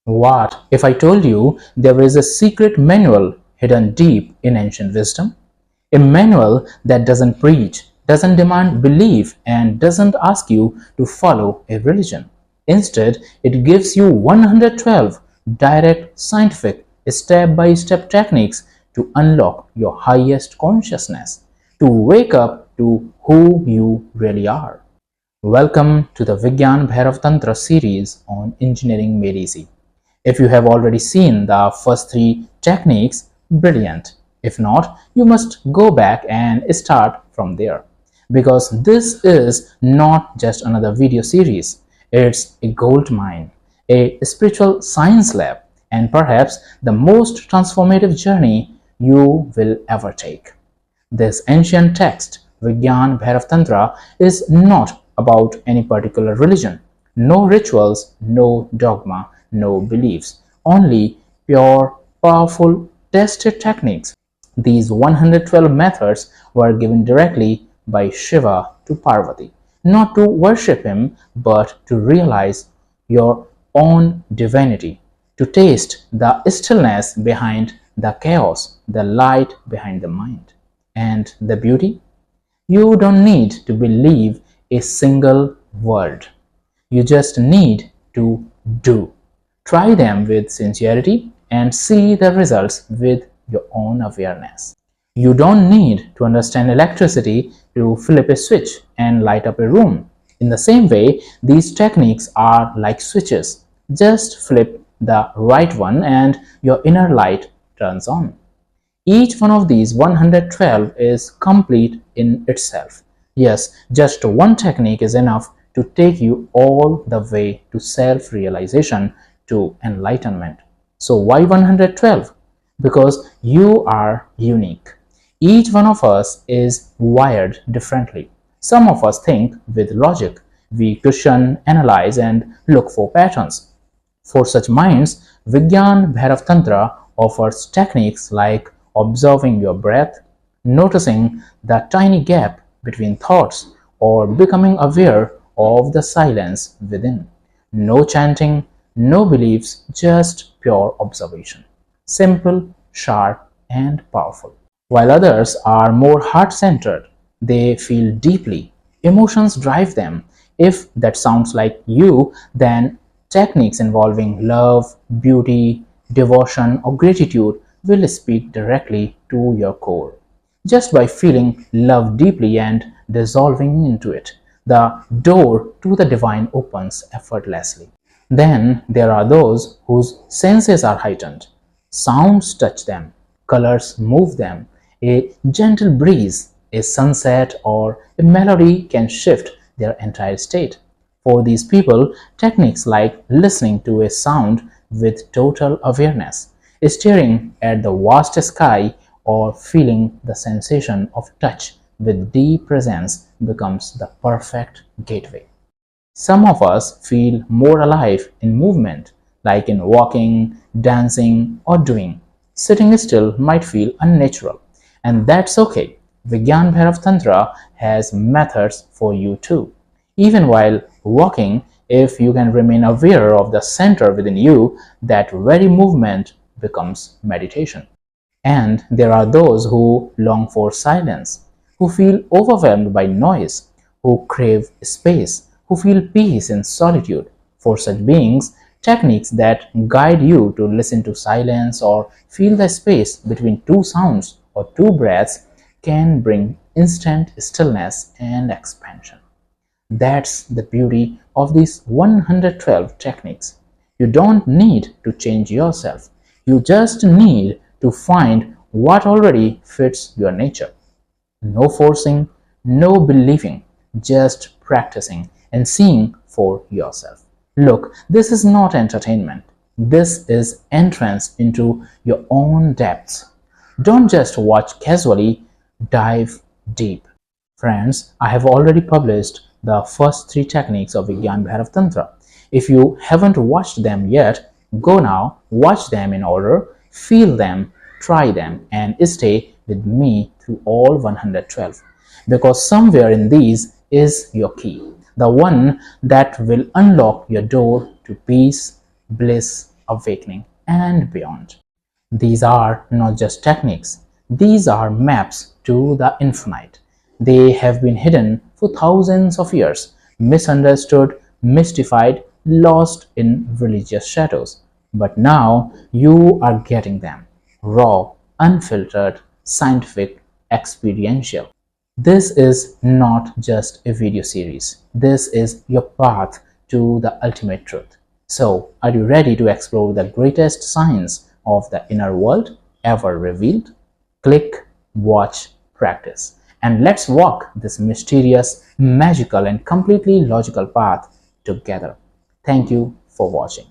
What if I told you there is a secret manual hidden deep in ancient wisdom? A manual that doesn't preach, doesn't demand belief, and doesn't ask you to follow a religion. Instead, it gives you 112 direct, scientific, step by step techniques to unlock your highest consciousness, to wake up to who you really are. Welcome to the Vigyaan Bhairav Tantra series on engineering made easy. If you have already seen the first three techniques, brilliant. If not, you must go back and start from there. Because this is not just another video series, it's a gold mine, a spiritual science lab, and perhaps the most transformative journey you will ever take. This ancient text, Vigyaan Bhairav Tantra, is not about any particular religion. No rituals, no dogma, no beliefs, only pure, powerful, tested techniques. These 112 methods were given directly by Shiva to Parvati, not to worship him, but to realize your own divinity, to taste the stillness behind the chaos, the light behind the mind. And the beauty? You don't need to believe a single word. You just need to do. Try them with sincerity and see the results with your own awareness. You don't need to understand electricity to flip a switch and light up a room. In the same way, these techniques are like switches. Just flip the right one and your inner light turns on. Each one of these 112 is complete in itself. Yes, just one technique is enough to take you all the way to self-realization, to enlightenment. So why 112? Because you are unique. Each one of us is wired differently. Some of us think with logic. We question, analyze, and look for patterns. For such minds, Vigyaan Bhairav Tantra offers techniques like observing your breath, noticing the tiny gap between thoughts, or becoming aware of the silence within. No chanting, no beliefs, just pure observation. Simple, sharp, and powerful. While others are more heart-centered, they feel deeply. Emotions drive them. If that sounds like you, then techniques involving love, beauty, devotion, or gratitude will speak directly to your core. Just by feeling love deeply and dissolving into it, the door to the divine opens effortlessly. Then there are those whose senses are heightened. Sounds touch them, colors move them, a gentle breeze, a sunset, or a melody can shift their entire state. For these people, techniques like listening to a sound with total awareness, staring at the vast sky, or feeling the sensation of touch with deep presence becomes the perfect gateway. Some of us feel more alive in movement, like in walking, dancing, or doing. Sitting still might feel unnatural, and that's okay. Vigyaan Bhairav Tantra has methods for you too. Even while walking, if you can remain aware of the center within you, that very movement becomes meditation. And there are those who long for silence, who feel overwhelmed by noise, who crave space, who feel peace in solitude. For such beings, techniques that guide you to listen to silence or feel the space between two sounds or two breaths can bring instant stillness and expansion. That's the beauty of these 112 techniques. You don't need to change yourself. You just need to find what already fits your nature. No forcing, no believing, just practicing and seeing for yourself. Look, this is not entertainment. This is entrance into your own depths. Don't just watch casually, dive deep. Friends, I have already published the first three techniques of Vigyaan Bhairav Tantra. If you haven't watched them yet, go now, watch them in order, feel them, try them, and stay with me through all 112. Because somewhere in these is your key, the one that will unlock your door to peace, bliss, awakening, and beyond. These are not just techniques, these are maps to the infinite. They have been hidden for thousands of years, misunderstood, mystified, lost in religious shadows. But now you are getting them raw, unfiltered, scientific, experiential. This is not just a video series. This is your path to the ultimate truth. So, are you ready to explore the greatest science of the inner world ever revealed? Click, watch, practice, and let's walk this mysterious, magical, and completely logical path together. Thank you for watching.